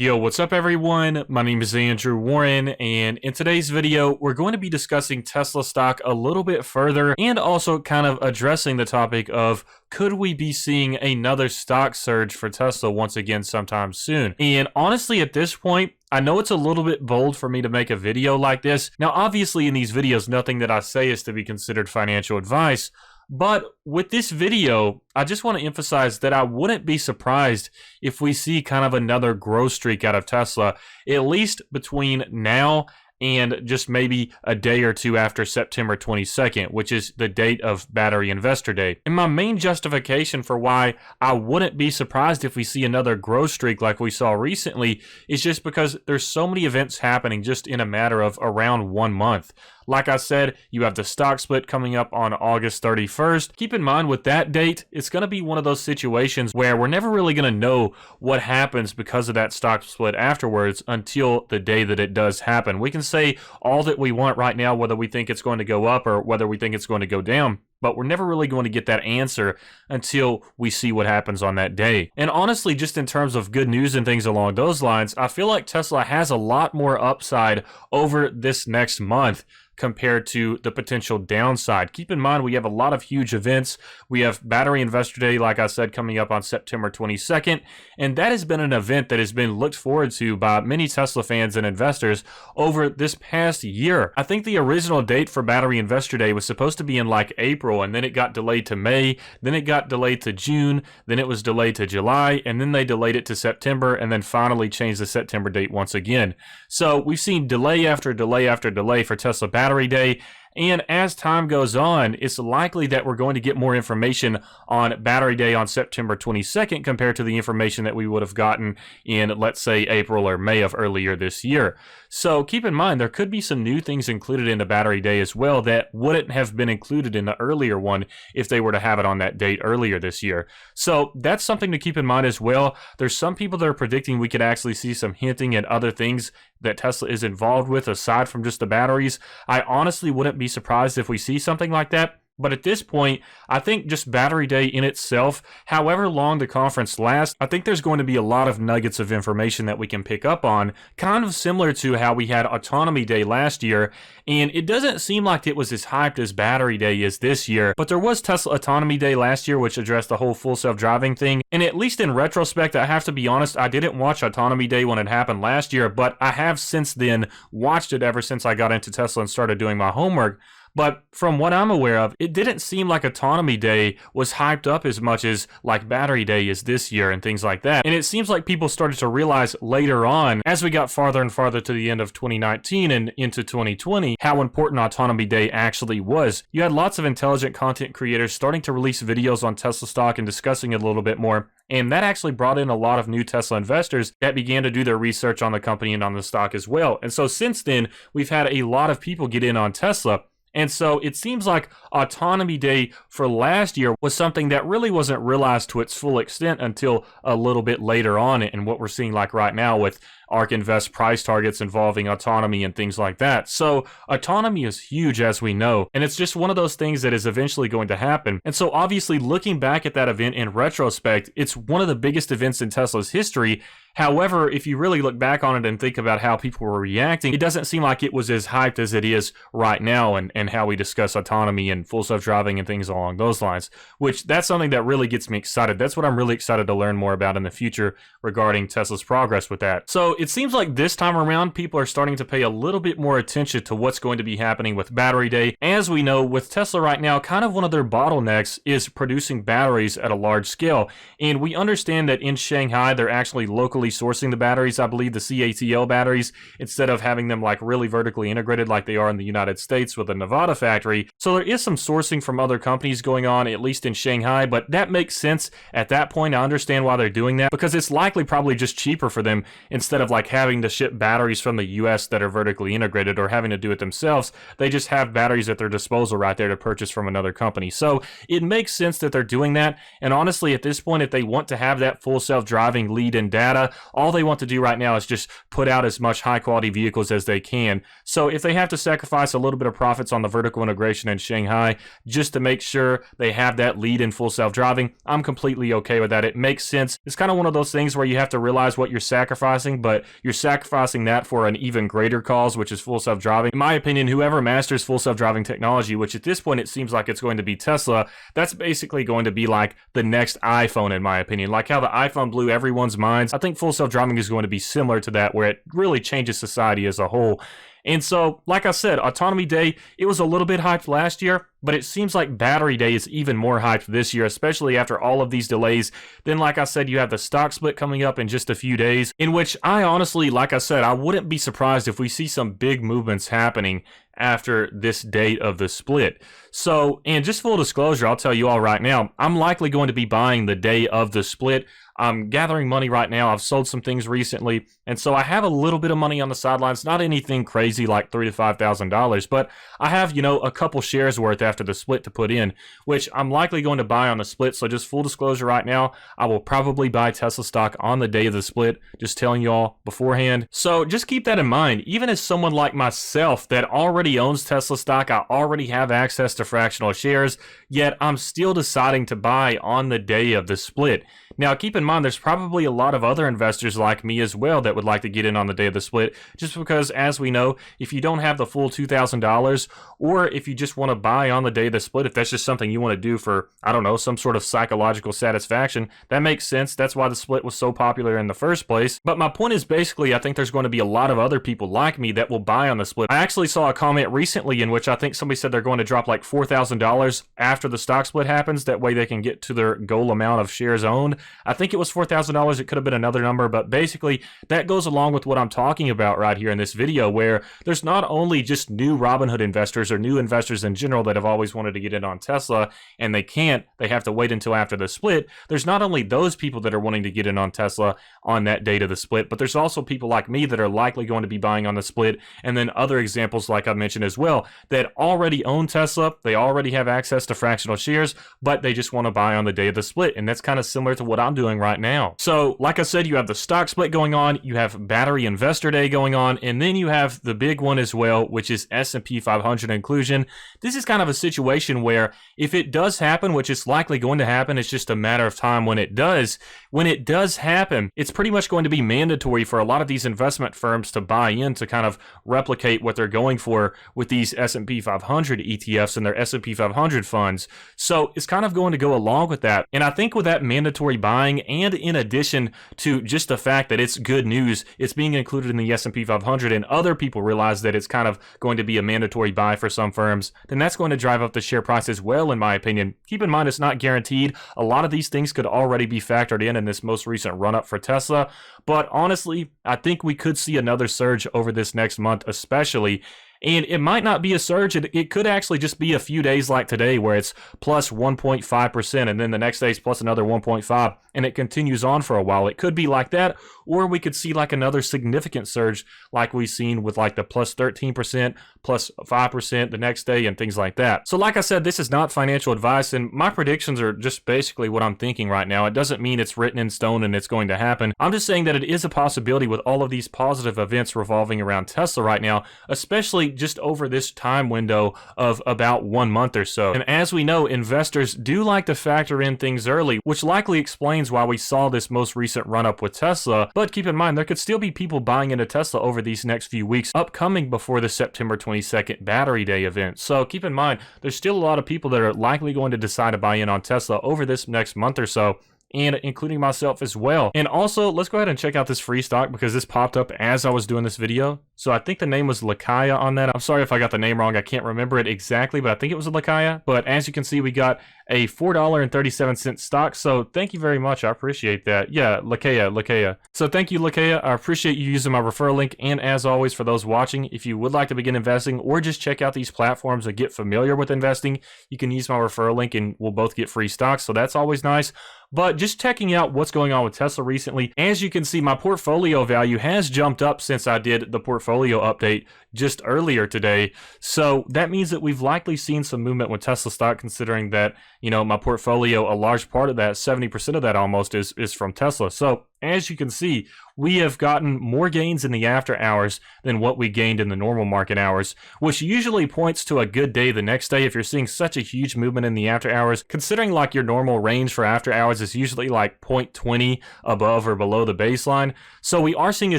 Yo, what's up everyone? My name is Andrew Warren, and in today's video, we're going to be discussing Tesla stock a little bit further and also kind of addressing the topic of could we be seeing another stock surge for Tesla once again sometime soon? And honestly, at this point, I know it's a little bit bold for me to make a video like this. Now, obviously in these videos, nothing that I say is to be considered financial advice. But with this video, I just want to emphasize that I wouldn't be surprised if we see kind of another growth streak out of Tesla, at least between now and just maybe a day or two after September 22nd, which is the date of Battery Investor Day. And my main justification for why I wouldn't be surprised if we see another growth streak like we saw recently is just because there's so many events happening just in a matter of around 1 month. Like I said, you have the stock split coming up on August 31st. Keep in mind with that date, it's going to be one of those situations where we're never really going to know what happens because of that stock split afterwards until the day that it does happen. We can say all that we want right now, whether we think it's going to go up or whether we think it's going to go down, but we're never really going to get that answer until we see what happens on that day. And honestly, just in terms of good news and things along those lines, I feel like Tesla has a lot more upside over this next month compared to the potential downside. Keep in mind, we have a lot of huge events. We have Battery Investor Day, like I said, coming up on September 22nd, and that has been an event that has been looked forward to by many Tesla fans and investors over this past year. I think the original date for Battery Investor Day was supposed to be in like April, and then it got delayed to May, then it got delayed to June, then it was delayed to July, and then they delayed it to September, and then finally changed the September date once again. So we've seen delay after delay after delay for Tesla Battery Day, and as time goes on, it's likely that we're going to get more information on Battery Day on September 22nd compared to the information that we would have gotten in, let's say, April or May of earlier this year. So keep in mind, there could be some new things included in the Battery Day as well that wouldn't have been included in the earlier one if they were to have it on that date earlier this year. So that's something to keep in mind as well. There's some people that are predicting we could actually see some hinting at other things that Tesla is involved with aside from just the batteries. I honestly wouldn't be surprised if we see something like that. But at this point, I think just Battery Day in itself, however long the conference lasts, I think there's going to be a lot of nuggets of information that we can pick up on, kind of similar to how we had Autonomy Day last year. And it doesn't seem like it was as hyped as Battery Day is this year, but there was Tesla Autonomy Day last year, which addressed the whole full self-driving thing. And at least in retrospect, I have to be honest, I didn't watch Autonomy Day when it happened last year, but I have since then watched it ever since I got into Tesla and started doing my homework. But from what I'm aware of, it didn't seem like Autonomy Day was hyped up as much as like Battery Day is this year and things like that. And it seems like people started to realize later on, as we got farther and farther to the end of 2019 and into 2020, how important Autonomy Day actually was. You had lots of intelligent content creators starting to release videos on Tesla stock and discussing it a little bit more. And that actually brought in a lot of new Tesla investors that began to do their research on the company and on the stock as well. And so since then, we've had a lot of people get in on Tesla. And so it seems like Autonomy Day for last year was something that really wasn't realized to its full extent until a little bit later on, and what we're seeing like right now with ARK Invest price targets involving autonomy and things like that. So autonomy is huge, as we know, and it's just one of those things that is eventually going to happen. And so obviously looking back at that event in retrospect, it's one of the biggest events in Tesla's history. However, if you really look back on it and think about how people were reacting, it doesn't seem like it was as hyped as it is right now, and how we discuss autonomy and full self-driving and things along those lines, which that's something that really gets me excited. That's what I'm really excited to learn more about in the future regarding Tesla's progress with that. So it seems like this time around, people are starting to pay a little bit more attention to what's going to be happening with Battery Day. As we know, with Tesla right now, kind of one of their bottlenecks is producing batteries at a large scale. And we understand that in Shanghai, they're actually locally sourcing the batteries, I believe the CATL batteries, instead of having them like really vertically integrated like they are in the United States with a Nevada factory. So there is some sourcing from other companies going on, at least in Shanghai, but that makes sense at that point. I understand why they're doing that, because it's likely probably just cheaper for them instead of like having to ship batteries from the US that are vertically integrated or having to do it themselves. They just have batteries at their disposal right there to purchase from another company. So it makes sense that they're doing that. And honestly, at this point, if they want to have that full self-driving lead in data, all they want to do right now is just put out as much high quality vehicles as they can. So if they have to sacrifice a little bit of profits on on the vertical integration in Shanghai just to make sure they have that lead in full self-driving. I'm completely okay with that. It makes sense. It's kind of one of those things where you have to realize what you're sacrificing, but you're sacrificing that for an even greater cause, which is full self-driving. In my opinion, whoever masters full self-driving technology, which at this point it seems like it's going to be Tesla, that's basically going to be like the next iPhone, in my opinion. Like how the iPhone blew everyone's minds, I think full self-driving is going to be similar to that, where it really changes society as a whole. And so, like I said, Autonomy Day, it was a little bit hyped last year, but it seems like Battery Day is even more hyped this year, especially after all of these delays. Then, like I said, you have the stock split coming up in just a few days, in which I honestly, like I said, I wouldn't be surprised if we see some big movements happening after this date of the split. So, and just full disclosure, I'll tell you all right now, I'm likely going to be buying the day of the split. I'm gathering money right now. I've sold some things recently, and so I have a little bit of money on the sidelines. Not anything crazy like $3,000 to $5,000, but I have, a couple shares worth after the split to put in, which I'm likely going to buy on the split. So just full disclosure right now, I will probably buy Tesla stock on the day of the split, just telling you all beforehand. So just keep that in mind. Even as someone like myself that already owns Tesla stock, I already have access to fractional shares, yet I'm still deciding to buy on the day of the split. Now, keep in mind, there's probably a lot of other investors like me as well that would like to get in on the day of the split, just because, as we know, if you don't have the full $2,000, or if you just want to buy on the day of the split, if that's just something you want to do for, I don't know, some sort of psychological satisfaction, that makes sense. That's why the split was so popular in the first place. But my point is basically, I think there's going to be a lot of other people like me that will buy on the split. I actually saw a comment recently in which I think somebody said they're going to drop like $4,000 after the stock split happens. That way they can get to their goal amount of shares owned. I think it was $4,000. It could have been another number, but basically that goes along with what I'm talking about right here in this video, where there's not only just new Robinhood investors or new investors in general that have always wanted to get in on Tesla and they can't, they have to wait until after the split. There's not only those people that are wanting to get in on Tesla on that date of the split, but there's also people like me that are likely going to be buying on the split, and then other examples like I mentioned as well that already own Tesla, they already have access to fractional shares, but they just want to buy on the day of the split, and that's kind of similar to what I'm doing right now. So, like I said, you have the stock split going on, you have Battery Investor Day going on, and then you have the big one as well, which is S&P 500 inclusion. This is kind of a situation where if it does happen, which is likely going to happen, it's just a matter of time when it does. When it does happen, it's pretty much going to be mandatory for a lot of these investment firms to buy in to kind of replicate what they're going for with these S&P 500 ETFs and their S&P 500 funds. So it's kind of going to go along with that. And I think with that mandatory buying, and in addition to just the fact that it's good news, it's being included in the S&P 500, and other people realize that it's kind of going to be a mandatory buy for some firms, then that's going to drive up the share price as well, in my opinion. Keep in mind, it's not guaranteed. A lot of these things could already be factored in this most recent run-up for Tesla, but honestly, I think we could see another surge over this next month, especially. And it might not be a surge. It could actually just be a few days like today where it's plus 1.5%, and then the next day is plus another 1.5, and it continues on for a while. It could be like that, or we could see like another significant surge like we've seen with like the plus 13%, plus 5% the next day, and things like that. So like I said, this is not financial advice, and my predictions are just basically what I'm thinking right now. It doesn't mean it's written in stone and it's going to happen. I'm just saying that it is a possibility with all of these positive events revolving around Tesla right now, especially just over this time window of about 1 month or so. And as we know, investors do like to factor in things early, which likely explains why we saw this most recent run up with Tesla. But keep in mind, there could still be people buying into Tesla over these next few weeks upcoming before the September 22nd Battery Day event. So keep in mind, there's still a lot of people that are likely going to decide to buy in on Tesla over this next month or so, and including myself as well. And also, let's go ahead and check out this free stock because this popped up as I was doing this video. So I think the name was Lakaya on that. I'm sorry if I got the name wrong. I can't remember it exactly, but I think it was a Lakaya. But as you can see, we got a $4.37 stock. So thank you very much. I appreciate that. Yeah, Lakaya. So thank you, Lakaya. I appreciate you using my referral link. And as always, for those watching, if you would like to begin investing or just check out these platforms and get familiar with investing, you can use my referral link and we'll both get free stocks. So that's always nice. But just checking out what's going on with Tesla recently, as you can see, my portfolio value has jumped up since I did the portfolio update just earlier today. So that means that we've likely seen some movement with Tesla stock, considering that, my portfolio, a large part of that, 70% of that almost is from Tesla. So as you can see, we have gotten more gains in the after hours than what we gained in the normal market hours, which usually points to a good day the next day if you're seeing such a huge movement in the after hours, considering like your normal range for after hours is usually like 0.20 above or below the baseline. So we are seeing a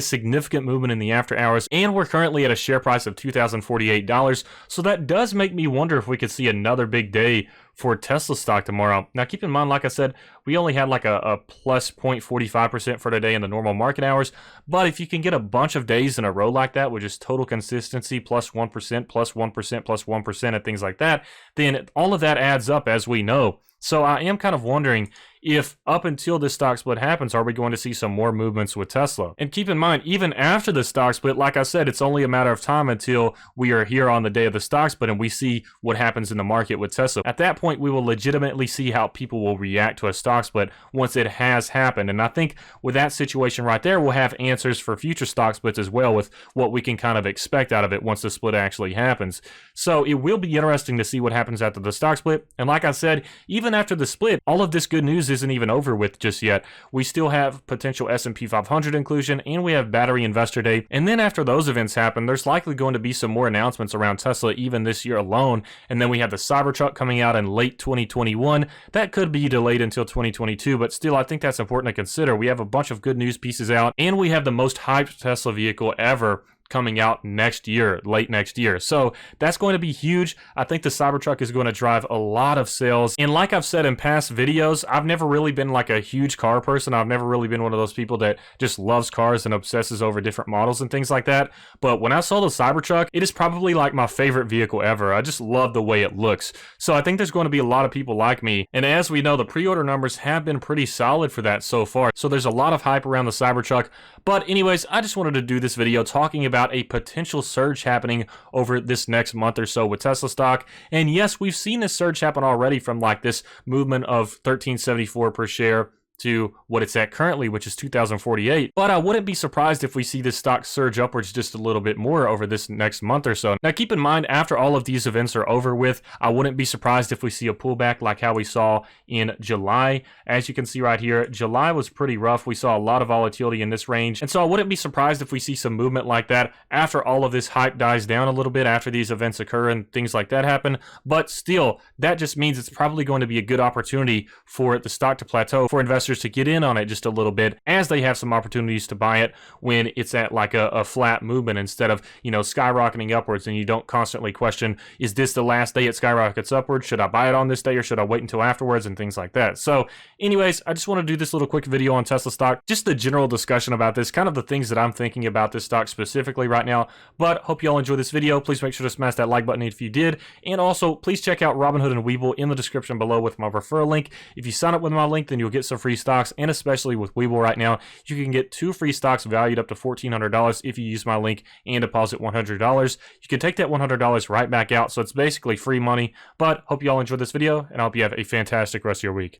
significant movement in the after hours, and we're currently at a share price of $2,048. So that does make me wonder if we could see another big day for Tesla stock tomorrow. Now keep in mind, like I said, we only had like a plus 0.45% for today in the normal market hours, but if you can get a bunch of days in a row like that with just total consistency, plus 1%, plus 1%, plus 1%, and things like that, then all of that adds up, as we know. So I am kind of wondering if up until this stock split happens, are we going to see some more movements with Tesla? And keep in mind, even after the stock split, like I said, it's only a matter of time until we are here on the day of the stock split and we see what happens in the market with Tesla. At that point, we will legitimately see how people will react to a stock split once it has happened. And I think with that situation right there, we'll have answers for future stock splits as well, with what we can kind of expect out of it once the split actually happens. So it will be interesting to see what happens after the stock split. And like I said, even after the split, all of this good news isn't even over with just yet. We still have potential S&P 500 inclusion, and we have Battery Investor Day. And then after those events happen, there's likely going to be some more announcements around Tesla even this year alone. And then we have the Cybertruck coming out in late 2021. That could be delayed until 2022, but still, I think that's important to consider. We have a bunch of good news pieces out, and we have the most hyped Tesla vehicle ever coming out next year, late next year. So that's going to be huge. I think the Cybertruck is going to drive a lot of sales. And like I've said in past videos, I've never really been like a huge car person. I've never really been one of those people that just loves cars and obsesses over different models and things like that. But when I saw the Cybertruck, it is probably like my favorite vehicle ever. I just love the way it looks. So I think there's going to be a lot of people like me. And as we know, the pre-order numbers have been pretty solid for that so far. So there's a lot of hype around the Cybertruck. But anyways, I just wanted to do this video talking about a potential surge happening over this next month or so with Tesla stock. And yes, we've seen this surge happen already, from like this movement of $13.74 per share to what it's at currently, which is $2,048. But I wouldn't be surprised if we see this stock surge upwards just a little bit more over this next month or so. Now keep in mind, after all of these events are over with, I wouldn't be surprised if we see a pullback like how we saw in July. As you can see right here, July was pretty rough. We saw a lot of volatility in this range, and so I wouldn't be surprised if we see some movement like that after all of this hype dies down a little bit, after these events occur and things like that happen. But still, that just means it's probably going to be a good opportunity for the stock to plateau, for investors to get in on it just a little bit, as they have some opportunities to buy it when it's at like a flat movement, instead of, skyrocketing upwards, and you don't constantly question, is this the last day it skyrockets upwards? Should I buy it on this day, or should I wait until afterwards, and things like that. So anyways, I just want to do this little quick video on Tesla stock, just the general discussion about this, kind of the things that I'm thinking about this stock specifically right now. But hope you all enjoyed this video. Please make sure to smash that like button if you did, and also please check out Robinhood and Webull in the description below with my referral link. If you sign up with my link, then you'll get some free stocks, and especially with Webull right now, you can get 2 free stocks valued up to $1,400 if you use my link and deposit $100. You can take that $100 right back out, so it's basically free money. But hope you all enjoyed this video, and I hope you have a fantastic rest of your week.